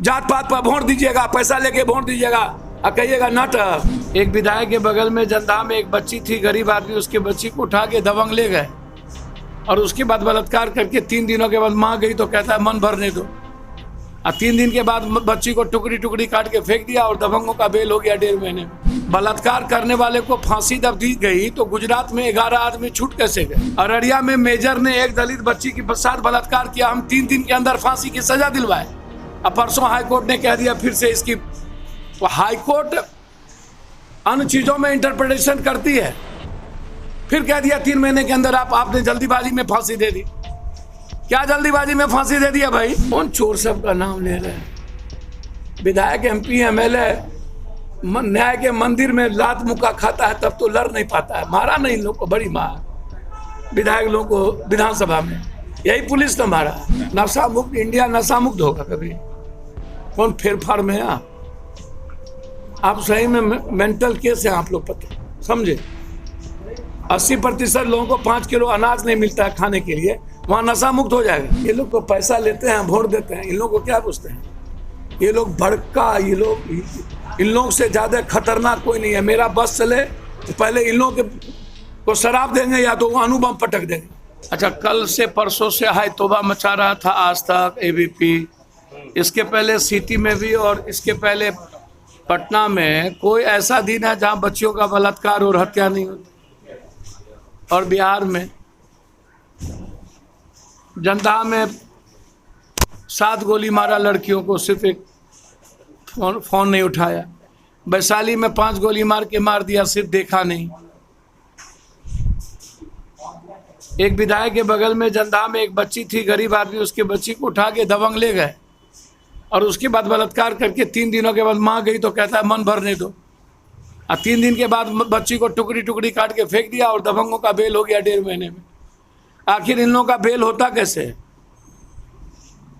जात पात पर वोट दीजिएगा, पैसा लेके वोट दीजिएगा और कहिएगा नाटक। एक विधायक के बगल में जंदा में एक बच्ची थी, गरीब आदमी, उसके बच्ची को उठा के दबंग ले गए और उसके बाद बलात्कार करके 3 दिनों के बाद माँ गई तो कहता है मन भरने दो, और 3 दिन के बाद बच्ची को टुकड़ी टुकड़ी काट के फेंक दिया और दबंगों का बेल हो गया 1.5 महीने में। बलात्कार करने वाले को फांसी जब दी गई तो गुजरात में 11 आदमी छूट कैसे गए? अररिया में मेजर ने एक दलित बच्ची के साथ बलात्कार किया, हम 3 दिन के अंदर फांसी की सजा दिलवाए। अब परसों हाईकोर्ट ने कह दिया फिर से इसकी, तो हाईकोर्ट अन्य चीजों में इंटरप्रिटेशन करती है, फिर कह दिया 3 महीने के अंदर आपने जल्दीबाजी में फांसी दे दी। क्या जल्दीबाजी में फांसी दे दिया भाई? कौन चोर सब का नाम ले रहे हैं? विधायक, MP, MLA न्याय के मंदिर में लात मुक्का खाता है तब तो लड़ नहीं पाता है। मारा नहीं लोग को, बड़ी मार विधायक लोग को विधानसभा में, यही पुलिस ने मारा। नशा मुक्त इंडिया नशा मुक्त होगा कभी? कौन फेरफार में है आप सही में मेंटल केस है आप लोग, पता समझे? 80% लोगों को 5 किलो अनाज नहीं मिलता है खाने के लिए, वहाँ नशा मुक्त हो जाएगा। ये लोग तो पैसा लेते हैं, वोट देते हैं, इन लोगों को क्या पूछते हैं? ये लोग भड़का, ये लोग, इन लोगों से ज्यादा खतरनाक कोई नहीं है। मेरा बस चले तो पहले इन लोगों को शराब देंगे या तो अणुबम पटक देंगे। अच्छा, कल से परसों से हाय तौबा मचा रहा था आज तक, ABP, इसके पहले सिटी में भी और इसके पहले पटना में। कोई ऐसा दिन है जहाँ बच्चियों का बलात्कार और हत्या नहीं होती? और बिहार में जनता में 7 गोली मारा लड़कियों को, सिर्फ एक फोन नहीं उठाया। वैशाली में 5 गोली मार के मार दिया, सिर्फ देखा नहीं। एक विधायक के बगल में जंदा में एक बच्ची थी, गरीब आदमी, उसके बच्ची को उठा के दबंग ले गए और उसके बाद बलात्कार करके 3 दिनों के बाद माँ गई तो कहता है मन भरने दो, और 3 दिन के बाद बच्ची को टुकड़ी टुकड़ी काट के फेंक दिया और दबंगों का बेल हो गया 1.5 महीने में। आखिर इन लोगों का बेल होता कैसे?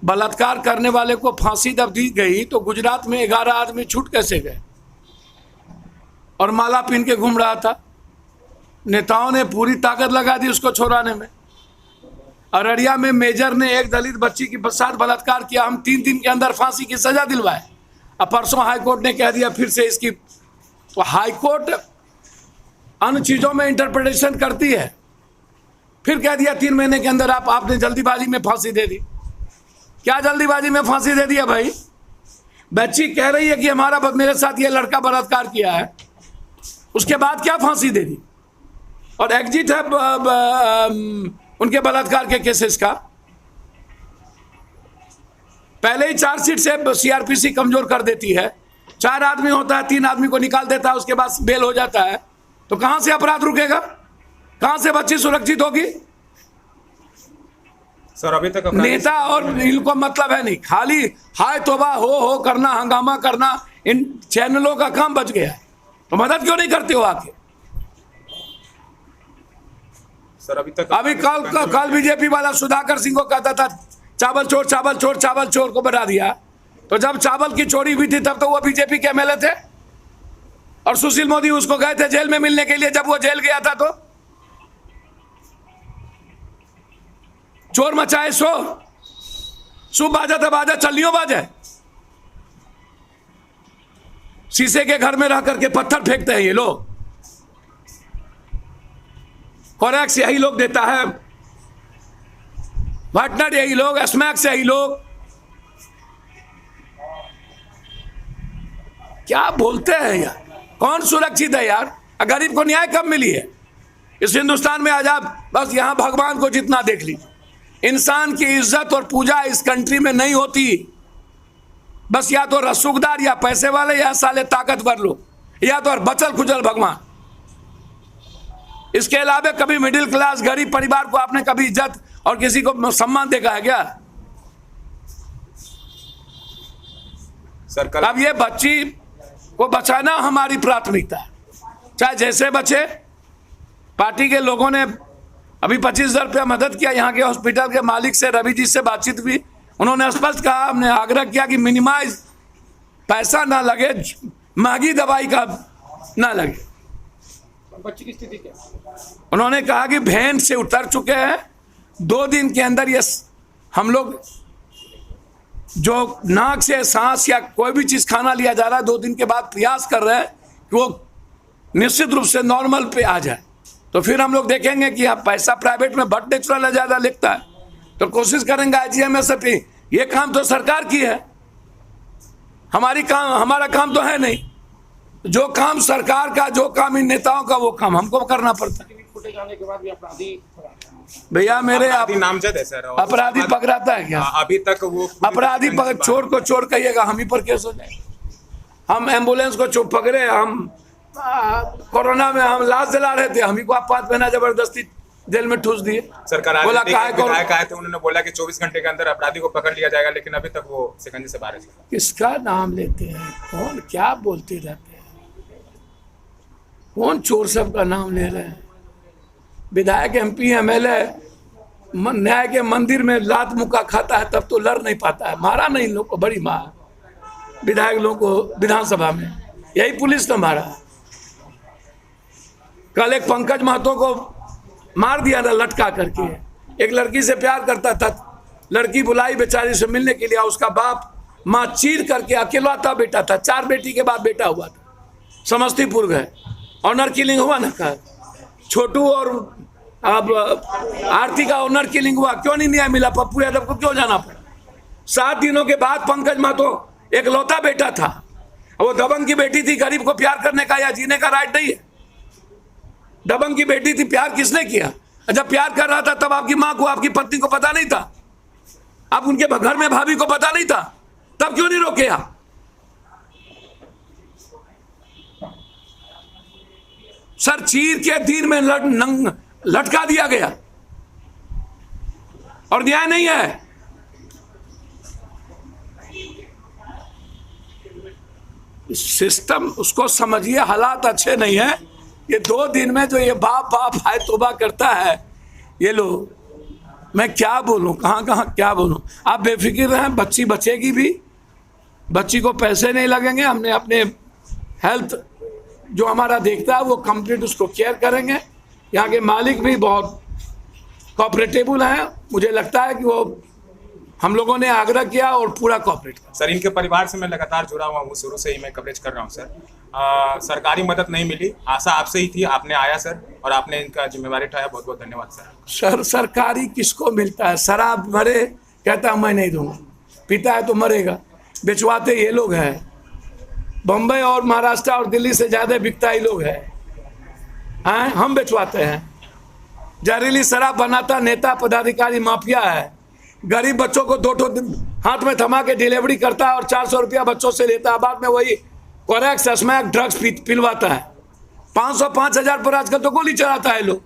बलात्कार करने वाले को फांसी जब दी गई तो गुजरात में 11 आदमी छूट कैसे गए? और माला पहन के घूम रहा था। नेताओं ने पूरी ताकत लगा दी उसको छोड़ाने में। अररिया में मेजर ने एक दलित बच्ची के साथ बलात्कार किया, हम 3 दिन के अंदर फांसी की सजा दिलवाए। अब परसों हाईकोर्ट ने कह दिया फिर से इसकी, तो हाईकोर्ट अन्य चीजों में इंटरप्रिटेशन करती है, फिर कह दिया 3 महीने के अंदर आपने जल्दीबाजी में फांसी दे दी। क्या जल्दीबाजी में फांसी दे दिया भाई? बच्ची कह रही है कि हमारा मेरे साथ ये लड़का बलात्कार किया है, उसके बाद क्या फांसी दे दी? और एग्जिट है उनके बलात्कार के केसेस का। पहले ही चार्जशीट से CRPC कमजोर कर देती है। 4 आदमी होता है, 3 आदमी को निकाल देता है, उसके बाद बेल हो जाता है। तो कहां से अपराध रुकेगा? कहां से बच्ची सुरक्षित होगी? सर, अभी तक नेता और इनको मतलब है नहीं, खाली हाय तौबा हो करना, हंगामा करना। इन चैनलों का काम बच गया, तो मदद क्यों नहीं करते हो आके? सर, अभी कल BJP वाला सुधाकर सिंह को कहता था चावल चोर चावल चोर चावल चोर को बना दिया। तो जब चावल की चोरी हुई थी तब तो वो BJP के MLA थे, और सुशील मोदी उसको गए थे जेल में मिलने के लिए। जब वो जेल गया था तो चोर मचाए सो बाजा था, बाजा चलियो बाजा। शीशे के घर में रह करके पत्थर फेंकते हैं ये लोग। फॉरेक्स यही लोग देता है, पार्टनर यही लोग, स्मैक्स यही लोग। क्या बोलते हैं यार? कौन सुरक्षित है यार? गरीब को न्याय कब मिली है इस हिंदुस्तान में? आज आप बस यहाँ भगवान को जितना देख लीजिए, इंसान की इज्जत और पूजा इस कंट्री में नहीं होती। बस या तो रसूखदार या पैसे वाले या साले ताकतवर लोग, या तो और बचल खुचल भगवान। इसके अलावा कभी मिडिल क्लास गरीब परिवार को आपने कभी इज्जत और किसी को सम्मान देखा है क्या? सर, अब ये बच्ची को बचाना हमारी प्राथमिकता है, चाहे जैसे बचे। पार्टी के लोगों ने अभी 25,000 रुपया मदद किया। यहाँ के हॉस्पिटल के मालिक से, रवि जी से बातचीत हुई, उन्होंने स्पष्ट कहा, हमने आग्रह किया कि मिनिमाइज पैसा ना लगे, महंगी दवाई का ना लगे। बच्ची की स्थिति क्या? उन्होंने कहा कि वैन से उतर चुके हैं, 2 दिन के अंदर ये हम लोग जो नाक से सांस या कोई भी चीज खाना लिया जा रहा है 2 दिन के बाद प्रयास कर रहे हैं कि वो निश्चित रूप से नॉर्मल पे आ जाए, तो फिर हम लोग देखेंगे कि आप पैसा प्राइवेट में बट नेचुरल ज्यादा लिखता है, तो कोशिश करेंगे IGMSP। ये काम तो सरकार की है, हमारा काम तो है नहीं। जो काम सरकार का, जो काम इन नेताओं का, वो काम हमको करना पड़ता है। फुटेज आने के बाद भी अपराधी भैया मेरे अपराधी नामजद है सर। अपराधी पकड़ाता है क्या? अभी तक वो अपराधी चोर को चोर कहिएगा, हम ही पर केस हो जाए। हम एम्बुलेंस को चुप पकड़े, हम कोरोना में हम लाश जला रहे थे, हम ही को आप 5 महीना जबरदस्ती जेल में ठूस दिए। सरकार बोला विधायक आए थे, उन्होंने बोला कि 24 घंटे के अंदर अपराधी को पकड़ लिया जाएगा, लेकिन अभी तक वो शिकंजे से बाहर है। किसका नाम लेते हैं? कौन क्या बोलते रहते हैं? कौन चोर सब का नाम ले रहे हैं? विधायक MP MLA न्याय के मंदिर में लात मुक्का खाता है तब तो लड़ नहीं पाता है। मारा नहीं लोग को, बड़ी मार विधायक लोग को विधानसभा में, यही पुलिस ने मारा। कल एक पंकज महतो को मार दिया था लटका करके। एक लड़की से प्यार करता था, लड़की बुलाई बेचारी से मिलने के लिए, उसका बाप माँ चीर करके, अकेला था बेटा था, 4 बेटी के बाद बेटा हुआ था, समस्तीपुर गए, ऑनर किलिंग हुआ ना। का छोटू और अब आरती का ऑनर किलिंग हुआ, क्यों नहीं न्याय मिला? पप्पू यादव को क्यों जाना पड़ा? 7 दिनों के बाद पंकज महतो एक लौता बेटा था, वो दबंग की बेटी थी। गरीब को प्यार करने का या जीने का राइट नहीं है। दबंग की बेटी थी, प्यार किसने किया? जब प्यार कर रहा था तब आपकी माँ को, आपकी पत्नी को पता नहीं था? आप उनके घर में भाभी को पता नहीं था? तब क्यों नहीं रोके आप? सर चीर के दिन में लटका दिया गया और न्याय नहीं है। सिस्टम उसको समझिए, हालात अच्छे नहीं है। ये 2 दिन में जो ये बाप हाय तोबा करता है ये लोग, मैं क्या बोलूं, कहाँ क्या बोलूं। आप बेफिक्र रहें, बच्ची बचेगी भी, बच्ची को पैसे नहीं लगेंगे। हमने अपने हेल्थ जो हमारा देखता है वो कंप्लीट उसको केयर करेंगे। यहाँ के मालिक भी बहुत कोऑपरेटिव हैं, मुझे लगता है कि वो हम लोगों ने आग्रह किया और पूरा कोऑपरेट किया। सर इनके परिवार से मैं लगातार जुड़ा हुआ हूँ, शुरू से ही मैं कवरेज कर रहा हूँ सर। सरकारी मदद नहीं मिली, आशा आपसे ही थी, आपने आया सर और आपने इनका जिम्मेवारी उठाया, बहुत बहुत धन्यवाद सर। सरकारी किसको मिलता है? शराब मरे कहता मैं नहीं दूंगा, पीता है तो मरेगा। बेचवाते ये लोग हैं, बम्बई और महाराष्ट्र और दिल्ली से ज्यादा बिकता ही लोग हैं, हम बेचवाते हैं। जहरीली शराब बनाता नेता पदाधिकारी माफिया है। गरीब बच्चों को 2 हाथ में थमा के डिलीवरी करता है और 400 रुपया बच्चों से लेता है। बाद में वही कोरेक्स स्मैक ड्रग्स पिलवाता है। 500-5,000 पर आजकल तो गोली चलाता है लोग।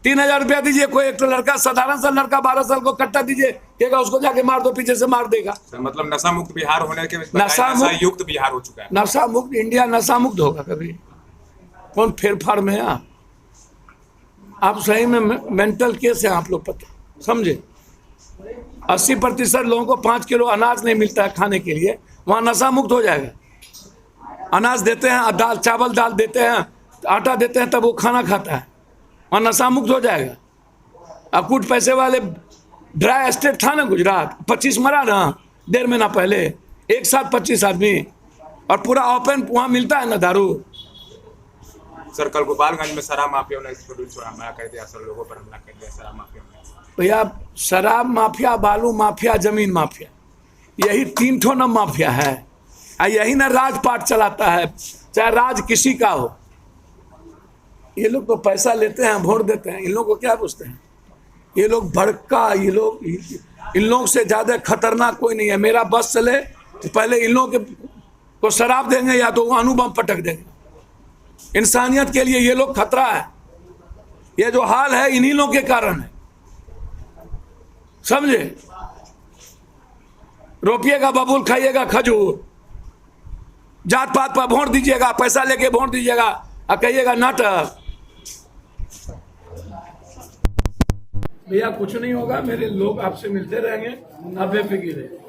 3,000 रुपया दीजिए, कोई एक तो लड़का, साधारण सा लड़का 12 साल को कट्टा दीजिए, कहेगा उसको जाके मार दो, पीछे से मार देगा। मतलब नशा मुक्त बिहार होने के नशा युक्त बिहार हो चुका है। नशा मुक्त इंडिया नशा मुक्त होगा कभी? कौन फेरफार में है? आप सही में मेंटल केस है आप लोग, पता समझे। 80% लोगों को 5 किलो अनाज नहीं मिलता है खाने के लिए, वहाँ नशा मुक्त हो जाएगा। अनाज देते हैं, दाल चावल दाल देते हैं, आटा देते हैं, तब वो खाना खाता है, वहाँ नशा मुक्त हो जाएगा। अब कुछ पैसे वाले ड्राई एस्टेट था ना गुजरात, 25 मरा ना 1.5 महीना पहले, एक साथ 25 आदमी, और पूरा ओपन वहाँ मिलता है ना दारू। सर कल गोपालगंज में शराब माफिया ने हमला कर दिया, सर लोगों पर हमला कर दिया शराब माफिया ने। भैया शराब माफिया, बालू माफिया, जमीन माफिया, यही 3 ठो न माफिया है, यही ना राजपाट चलाता है, चाहे राज किसी का हो। ये लोग तो पैसा लेते हैं, वोट देते हैं, इन लोगों को क्या पूछते हैं? ये लोग भड़का, ये लोग, इन लोगों से ज्यादा खतरनाक कोई नहीं है। मेरा बस चले तो पहले इन लोगों को शराब देंगे या तो अणुबम पटक देंगे। इंसानियत के लिए ये लोग खतरा है। ये जो हाल है इन्हीं लोगों के कारण है, समझे। रोपिएगा बबूल, खाइएगा खजूर, जात पात पर वोट दीजिएगा, पैसा लेके वोट दीजिएगा और कहिएगा नाटक। भैया कुछ नहीं होगा, मेरे लोग आपसे मिलते रहेंगे, आप बेफिक्र रहिए।